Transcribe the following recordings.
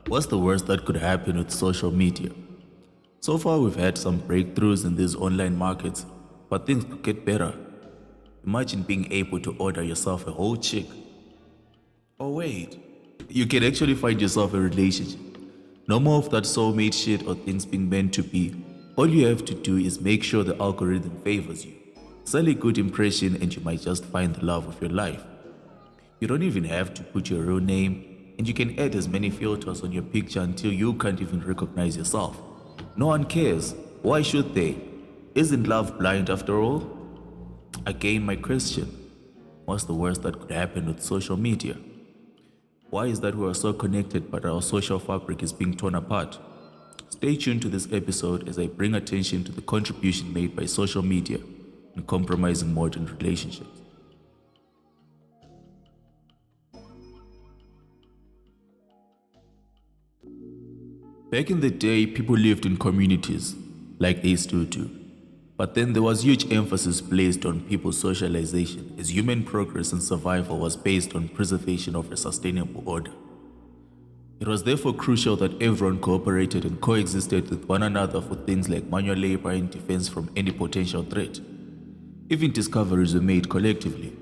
What's the worst that could happen with social media? So far, we've had some breakthroughs in these online markets, but things could get better. Imagine being able to order yourself a whole chick. Oh, wait, you can actually find yourself a relationship. No more of that soulmate shit or things being meant to be. All you have to do is make sure the algorithm favors you. Sell a good impression and you might just find the love of your life. You don't even have to put your real name, and you can add as many filters on your picture until you can't even recognize yourself. No one cares. Why should they? Isn't love blind after all? Again, my question: what's the worst that could happen with social media? Why is that we are so connected but our social fabric is being torn apart? Stay tuned to this episode as I bring attention to the contribution made by social media in compromising modern relationships. Back in the day, people lived in communities, like they still do. But then there was huge emphasis placed on people's socialization as human progress and survival was based on preservation of a sustainable order. It was therefore crucial that everyone cooperated and coexisted with one another for things like manual labor and defense from any potential threat. Even discoveries were made collectively.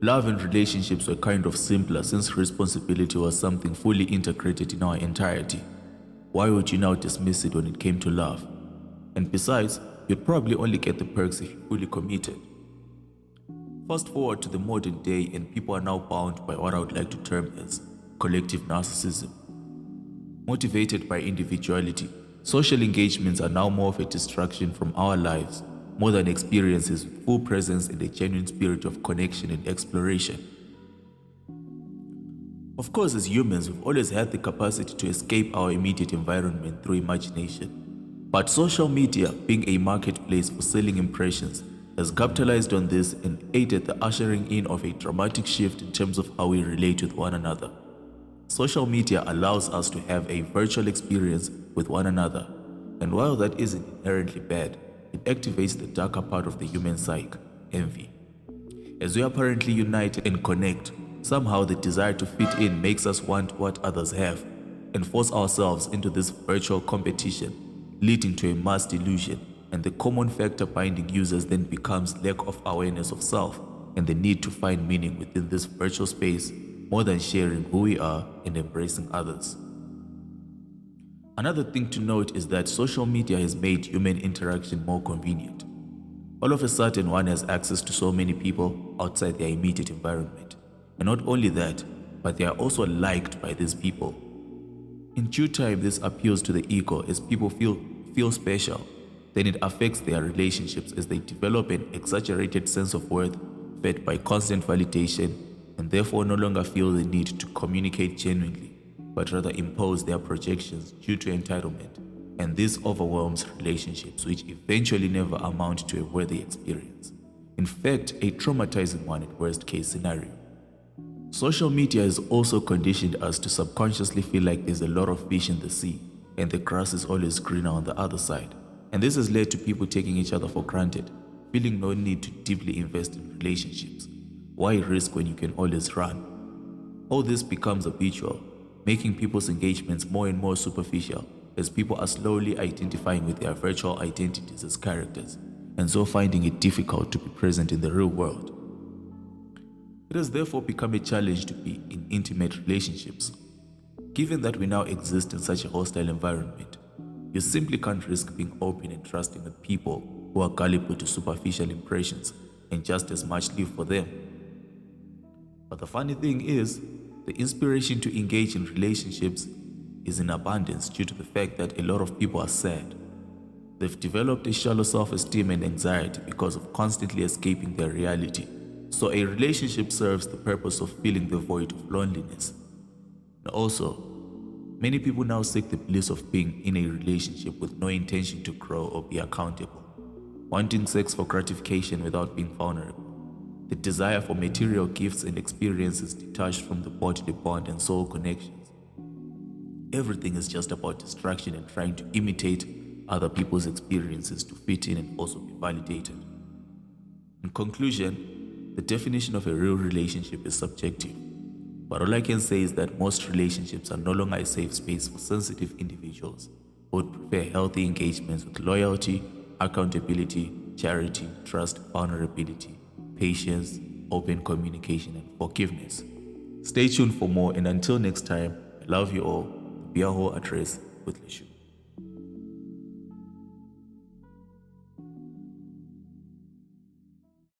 Love and relationships were kind of simpler since responsibility was something fully integrated in our entirety. Why would you now dismiss it when it came to love? And besides, you'd probably only get the perks if you fully committed. Fast forward to the modern day and people are now bound by what I would like to term as collective narcissism. Motivated by individuality, social engagements are now more of a distraction from our lives, more than experiences with full presence and a genuine spirit of connection and exploration. Of course, as humans, we've always had the capacity to escape our immediate environment through imagination. But social media, being a marketplace for selling impressions, has capitalized on this and aided the ushering in of a dramatic shift in terms of how we relate with one another. Social media allows us to have a virtual experience with one another, and while that isn't inherently bad, it activates the darker part of the human psyche, envy. As we apparently unite and connect, somehow the desire to fit in makes us want what others have and force ourselves into this virtual competition, leading to a mass delusion, and the common factor binding users then becomes lack of awareness of self and the need to find meaning within this virtual space more than sharing who we are and embracing others. Another thing to note is that social media has made human interaction more convenient. All of a sudden, one has access to so many people outside their immediate environment. And not only that, but they are also liked by these people. In due time, this appeals to the ego as people feel special. Then it affects their relationships as they develop an exaggerated sense of worth fed by constant validation and therefore no longer feel the need to communicate genuinely, but rather impose their projections due to entitlement. And this overwhelms relationships, which eventually never amount to a worthy experience. In fact, a traumatizing one in worst case scenario. Social media has also conditioned us to subconsciously feel like there's a lot of fish in the sea and the grass is always greener on the other side. And this has led to people taking each other for granted, feeling no need to deeply invest in relationships. Why risk when you can always run? All this becomes habitual, making people's engagements more and more superficial as people are slowly identifying with their virtual identities as characters, and so finding it difficult to be present in the real world. It has therefore become a challenge to be in intimate relationships. Given that we now exist in such a hostile environment, you simply can't risk being open and trusting with people who are gullible to superficial impressions and just as much live for them. But the funny thing is, the inspiration to engage in relationships is in abundance due to the fact that a lot of people are sad. They've developed a shallow self-esteem and anxiety because of constantly escaping their reality. So a relationship serves the purpose of filling the void of loneliness. And also, many people now seek the bliss of being in a relationship with no intention to grow or be accountable, wanting sex for gratification without being vulnerable. The desire for material gifts and experiences detached from the bodily bond and soul connections. Everything is just about distraction and trying to imitate other people's experiences to fit in and also be validated. In conclusion, the definition of a real relationship is subjective. But all I can say is that most relationships are no longer a safe space for sensitive individuals who would prefer healthy engagements with loyalty, accountability, charity, trust, vulnerability, patience, open communication, and forgiveness. Stay tuned for more, and until next time, I love you all. The Biaho address with Lishu.